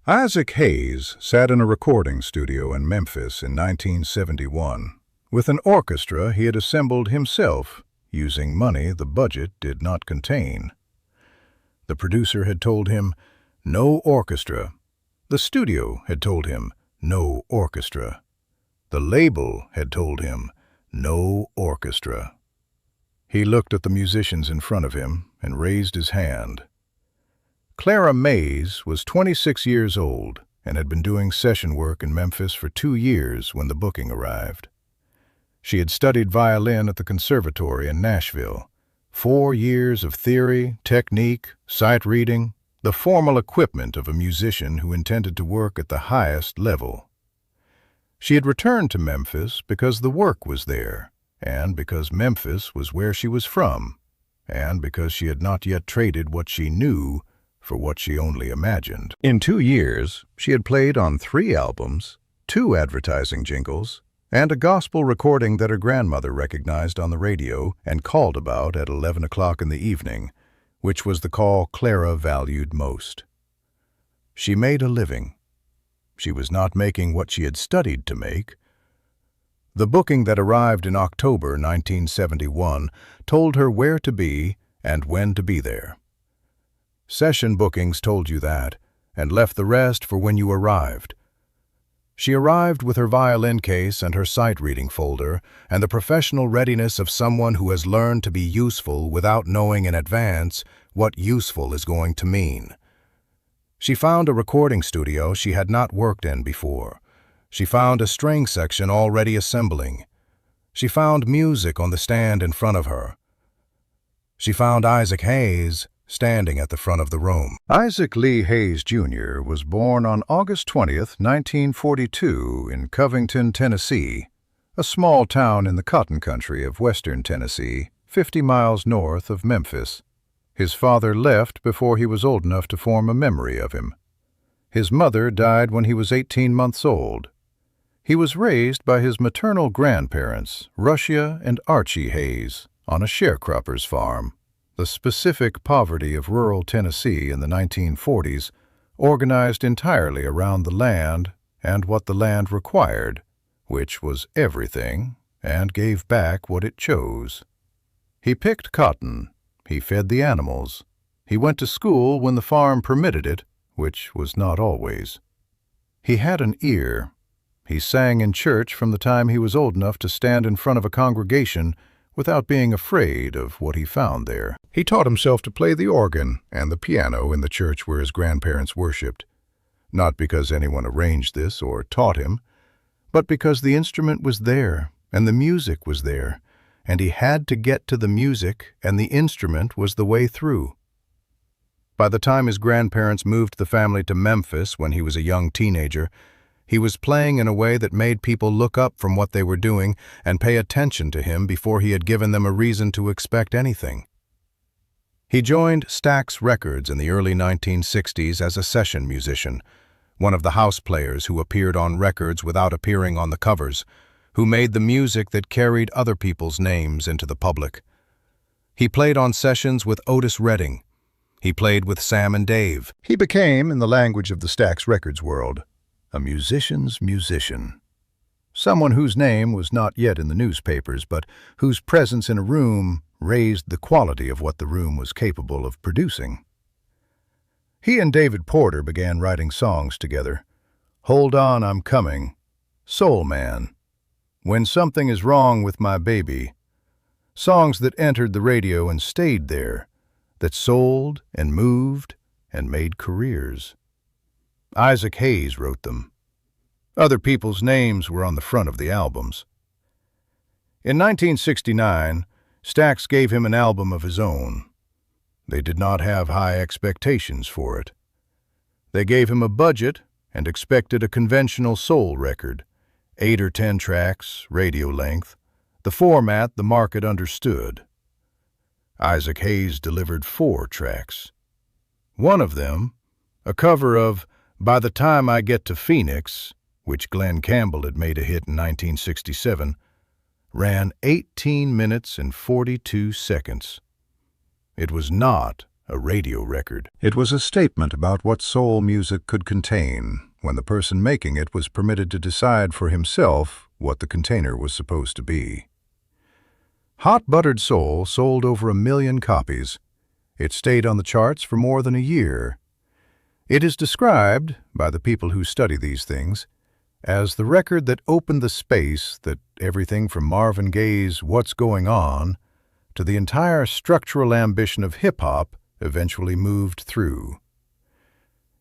Isaac Hayes sat in a recording studio in Memphis in 1971 with an orchestra he had assembled himself using money the budget did not contain. The producer had told him, "No orchestra." The studio had told him, "No orchestra." The label had told him, "No orchestra." He looked at the musicians in front of him and raised his hand. Clara was 26 years old and had been doing session work in Memphis for 2 years when the booking arrived. She had studied violin at the conservatory in Nashville. 4 years of theory, technique, sight reading, the formal equipment of a musician who intended to work at the highest level. She had returned to Memphis because the work was there, and because Memphis was where she was from, and because she had not yet traded what she knew for what she only imagined. In 2 years, she had played on 3 albums, 2 advertising jingles, and a gospel recording that her grandmother recognized on the radio and called about at 11 o'clock in the evening, which was the call Clara valued most. She made a living. She was not making what she had studied to make. The booking that arrived in October 1971 told her where to be and when to be there. Session bookings told you that, and left the rest for when you arrived. She arrived with her violin case and her sight-reading folder and the professional readiness of someone who has learned to be useful without knowing in advance what useful is going to mean. She found a recording studio she had not worked in before. She found a string section already assembling. She found music on the stand in front of her. She found Isaac Hayes standing at the front of the room. Isaac Lee Hayes, Jr. was born on August 20th, 1942 in Covington, Tennessee, a small town in the cotton country of western Tennessee, 50 miles north of Memphis. His father left before he was old enough to form a memory of him. His mother died when he was 18 months old. He was raised by his maternal grandparents, Russia and Archie Hayes, on a sharecropper's farm. The specific poverty of rural Tennessee in the 1940s organized entirely around the land and what the land required, which was everything, and gave back what it chose. He picked cotton. He fed the animals. He went to school when the farm permitted it, which was not always. He had an ear. He sang in church from the time he was old enough to stand in front of a congregation without being afraid of what he found there. He taught himself to play the organ and the piano in the church where his grandparents worshipped, not because anyone arranged this or taught him, but because the instrument was there and the music was there, and he had to get to the music, and the instrument was the way through. By the time his grandparents moved the family to Memphis when he was a young teenager, he was playing in a way that made people look up from what they were doing and pay attention to him before he had given them a reason to expect anything. He joined Stax Records in the early 1960s as a session musician, one of the house players who appeared on records without appearing on the covers, who made the music that carried other people's names into the public. He played on sessions with Otis Redding. He played with Sam and Dave. He became, in the language of the Stax Records world, a musician's musician. Someone whose name was not yet in the newspapers, but whose presence in a room raised the quality of what the room was capable of producing. He and David Porter began writing songs together. Hold On, I'm Coming, Soul Man, When Something Is Wrong with My Baby, songs that entered the radio and stayed there, that sold and moved and made careers. Isaac Hayes wrote them. Other people's names were on the front of the albums. In 1969, Stax gave him an album of his own. They did not have high expectations for it. They gave him a budget and expected a conventional soul record, 8 or 10 tracks, radio length, the format the market understood. Isaac Hayes delivered 4 tracks. One of them, a cover of By the Time I Get to Phoenix, which Glenn Campbell had made a hit in 1967, ran 18 minutes and 42 seconds. It was not a radio record. It was a statement about what soul music could contain, when the person making it was permitted to decide for himself what the container was supposed to be. Hot Buttered Soul sold over 1 million copies. It stayed on the charts for more than a year. It is described, by the people who study these things, as the record that opened the space that everything from Marvin Gaye's What's Going On to the entire structural ambition of hip-hop eventually moved through.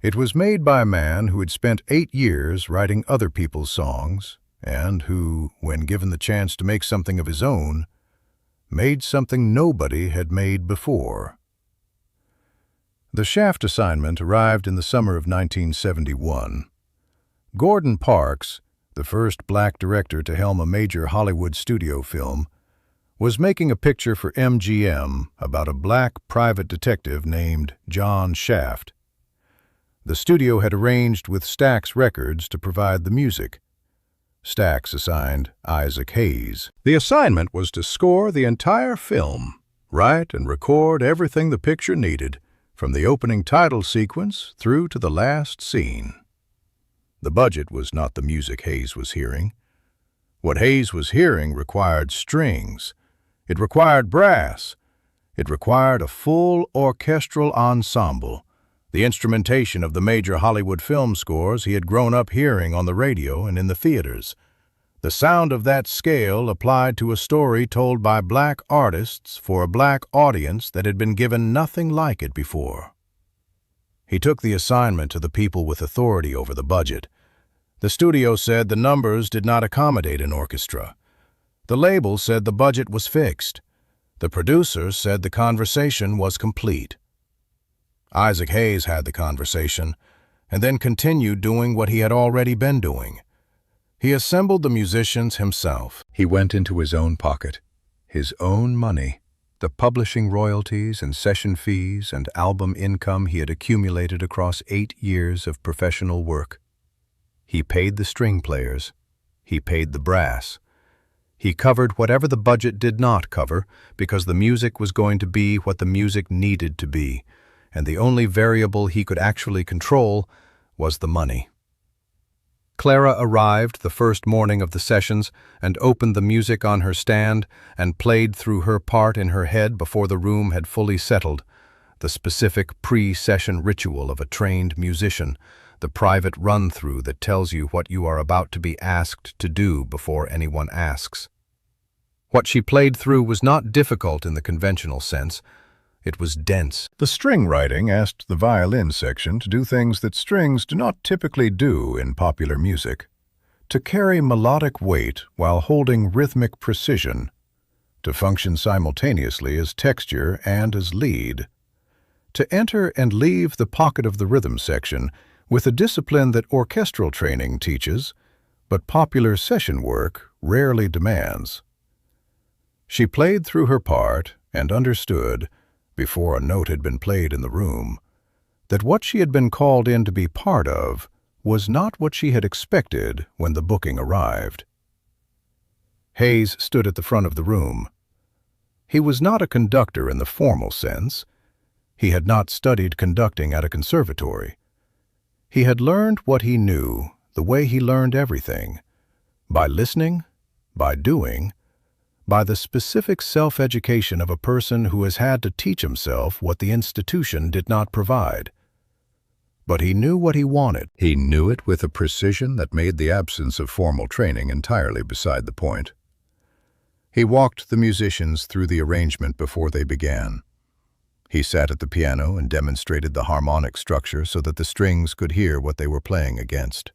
It was made by a man who had spent 8 years writing other people's songs and who, when given the chance to make something of his own, made something nobody had made before. The Shaft assignment arrived in the summer of 1971. Gordon Parks, the first black director to helm a major Hollywood studio film, was making a picture for MGM about a black private detective named John Shaft. The studio had arranged with Stax Records to provide the music. Stax assigned Isaac Hayes. The assignment was to score the entire film, write and record everything the picture needed, from the opening title sequence through to the last scene. The budget was not the music Hayes was hearing. What Hayes was hearing required strings. It required brass. It required a full orchestral ensemble, the instrumentation of the major Hollywood film scores he had grown up hearing on the radio and in the theaters. The sound of that scale applied to a story told by black artists for a black audience that had been given nothing like it before. He took the assignment to the people with authority over the budget. The studio said the numbers did not accommodate an orchestra. The label said the budget was fixed. The producers said the conversation was complete. Isaac Hayes had the conversation, and then continued doing what he had already been doing. He assembled the musicians himself. He went into his own pocket, his own money, the publishing royalties and session fees and album income he had accumulated across 8 years of professional work. He paid the string players. He paid the brass. He covered whatever the budget did not cover because the music was going to be what the music needed to be, and the only variable he could actually control was the money. Clara arrived the first morning of the sessions and opened the music on her stand and played through her part in her head before the room had fully settled, the specific pre-session ritual of a trained musician, the private run-through that tells you what you are about to be asked to do before anyone asks. What she played through was not difficult in the conventional sense. It was dense. The string writing asked the violin section to do things that strings do not typically do in popular music. To carry melodic weight while holding rhythmic precision. To function simultaneously as texture and as lead. To enter and leave the pocket of the rhythm section with a discipline that orchestral training teaches, but popular session work rarely demands. She played through her part and understood, before a note had been played in the room, that what she had been called in to be part of was not what she had expected when the booking arrived. Hayes stood at the front of the room. He was not a conductor in the formal sense. He had not studied conducting at a conservatory. He had learned what he knew, the way he learned everything, by listening, by doing, by the specific self-education of a person who has had to teach himself what the institution did not provide. But he knew what he wanted. He knew it with a precision that made the absence of formal training entirely beside the point. He walked the musicians through the arrangement before they began. He sat at the piano and demonstrated the harmonic structure so that the strings could hear what they were playing against.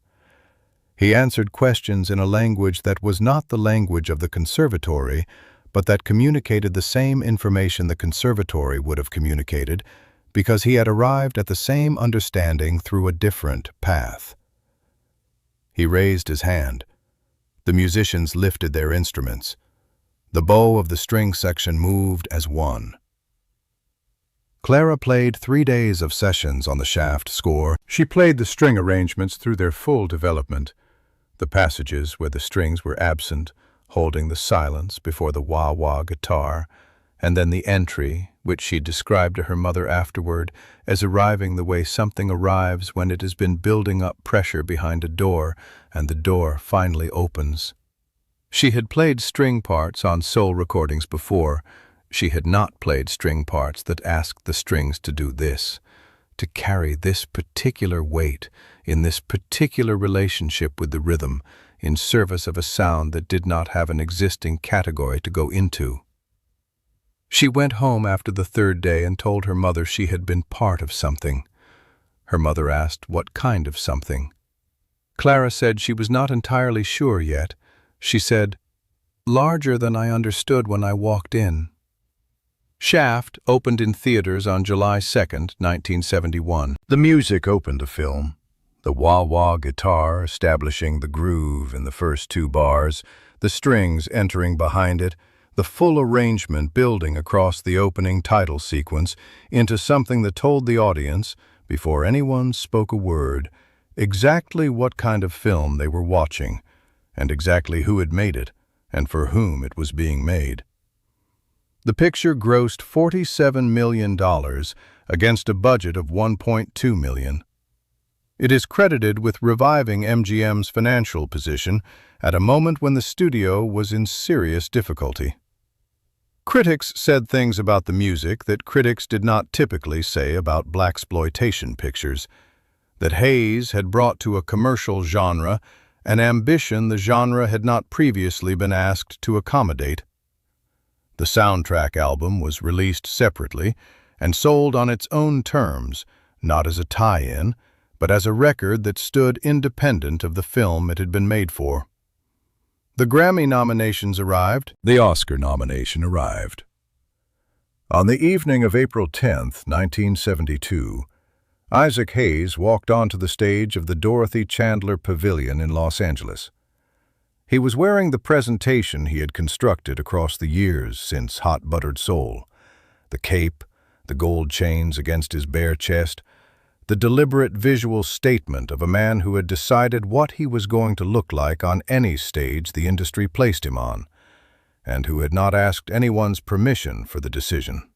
He answered questions in a language that was not the language of the conservatory, but that communicated the same information the conservatory would have communicated because he had arrived at the same understanding through a different path. He raised his hand. The musicians lifted their instruments. The bow of the string section moved as one. Clara played 3 days of sessions on the Shaft score. She played the string arrangements through their full development, the passages where the strings were absent, holding the silence before the wah-wah guitar, and then the entry which she described to her mother afterward as arriving the way something arrives when it has been building up pressure behind a door and the door finally opens. She had played string parts on soul recordings before. She had not played string parts that asked the strings to do this, to carry this particular weight in this particular relationship with the rhythm in service of a sound that did not have an existing category to go into. She went home after the third day and told her mother she had been part of something. Her mother asked what kind of something. Clara said she was not entirely sure yet. She said, "Larger than I understood when I walked in." Shaft opened in theaters on July 2, 1971. The music opened the film. The wah-wah guitar establishing the groove in the first two bars, the strings entering behind it, the full arrangement building across the opening title sequence into something that told the audience, before anyone spoke a word, exactly what kind of film they were watching, and exactly who had made it, and for whom it was being made. The picture grossed $47 million against a budget of $1.2 million. It is credited with reviving MGM's financial position at a moment when the studio was in serious difficulty. Critics said things about the music that critics did not typically say about blaxploitation pictures, that Hayes had brought to a commercial genre an ambition the genre had not previously been asked to accommodate. The soundtrack album was released separately and sold on its own terms, not as a tie-in, but as a record that stood independent of the film it had been made for. The Grammy nominations arrived. The Oscar nomination arrived. On the evening of April 10, 1972, Isaac Hayes walked onto the stage of the Dorothy Chandler Pavilion in Los Angeles. He was wearing the presentation he had constructed across the years since Hot Buttered Soul, the cape, the gold chains against his bare chest, the deliberate visual statement of a man who had decided what he was going to look like on any stage the industry placed him on, and who had not asked anyone's permission for the decision.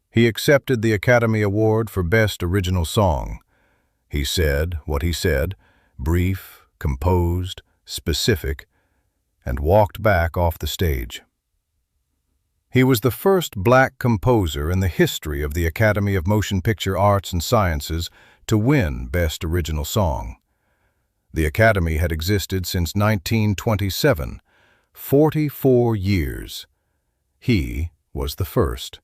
He accepted the Academy Award for Best Original Song. He said what he said, brief, composed, specific, and walked back off the stage. He was the first black composer in the history of the Academy of Motion Picture Arts and Sciences to win Best Original Song. The Academy had existed since 1927, 44 years. He was the first.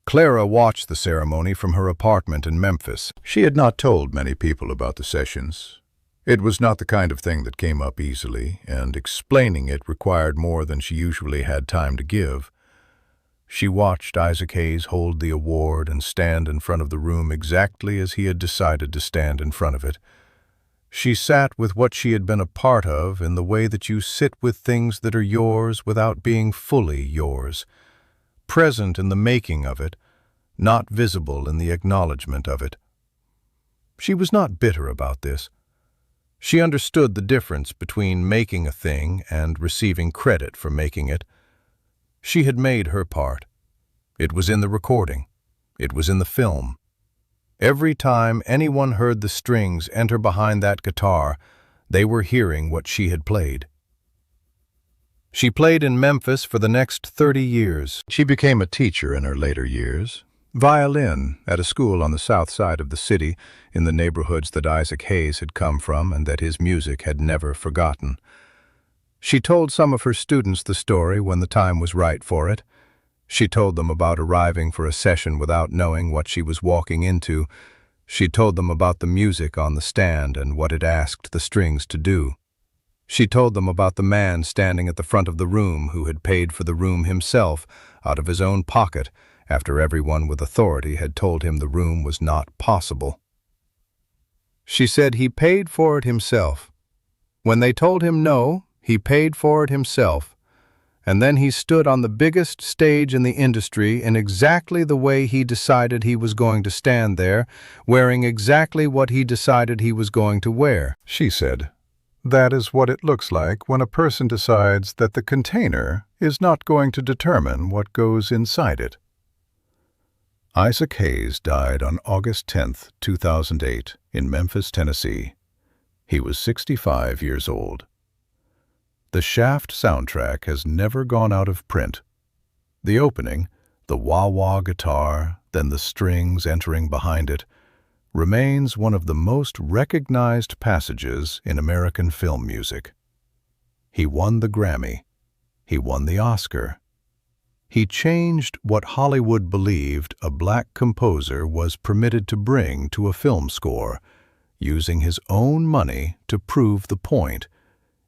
Clara watched the ceremony from her apartment in Memphis. She had not told many people about the sessions. It was not the kind of thing that came up easily, and explaining it required more than she usually had time to give. She watched Isaac Hayes hold the award and stand in front of the room exactly as he had decided to stand in front of it. She sat with what she had been a part of in the way that you sit with things that are yours without being fully yours, present in the making of it, not visible in the acknowledgement of it. She was not bitter about this. She understood the difference between making a thing and receiving credit for making it. She had made her part. It was in the recording. It was in the film. Every time anyone heard the strings enter behind that guitar, they were hearing what she had played. She played in Memphis for the next 30 years. She became a teacher in her later years. Violin at a school on the south side of the city, in the neighborhoods that Isaac Hayes had come from and that his music had never forgotten. She told some of her students the story when the time was right for it. She told them about arriving for a session without knowing what she was walking into. She told them about the music on the stand and what it asked the strings to do. She told them about the man standing at the front of the room who had paid for the room himself out of his own pocket after everyone with authority had told him the room was not possible. She said he paid for it himself. When they told him no, he paid for it himself. And then he stood on the biggest stage in the industry in exactly the way he decided he was going to stand there, wearing exactly what he decided he was going to wear. She said, That is what it looks like when a person decides that the container is not going to determine what goes inside it. Isaac Hayes died on August 10, 2008, in Memphis, Tennessee. He was 65 years old. The Shaft soundtrack has never gone out of print. The opening, the wah-wah guitar, then the strings entering behind it, remains one of the most recognized passages in American film music. He won the Grammy. He won the Oscar. He changed what Hollywood believed a black composer was permitted to bring to a film score, using his own money to prove the point,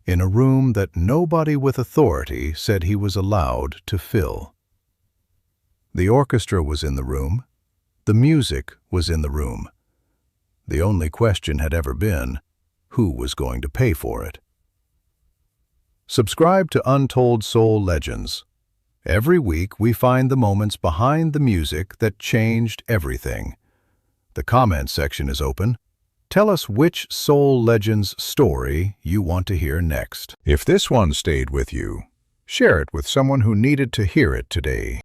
in a room that nobody with authority said he was allowed to fill. The orchestra was in the room. The music was in the room. The only question had ever been, who was going to pay for it? Subscribe to Untold Soul Legends. Every week we find the moments behind the music that changed everything. The comment section is open. Tell us which Soul Legends story you want to hear next. If this one stayed with you, share it with someone who needed to hear it today.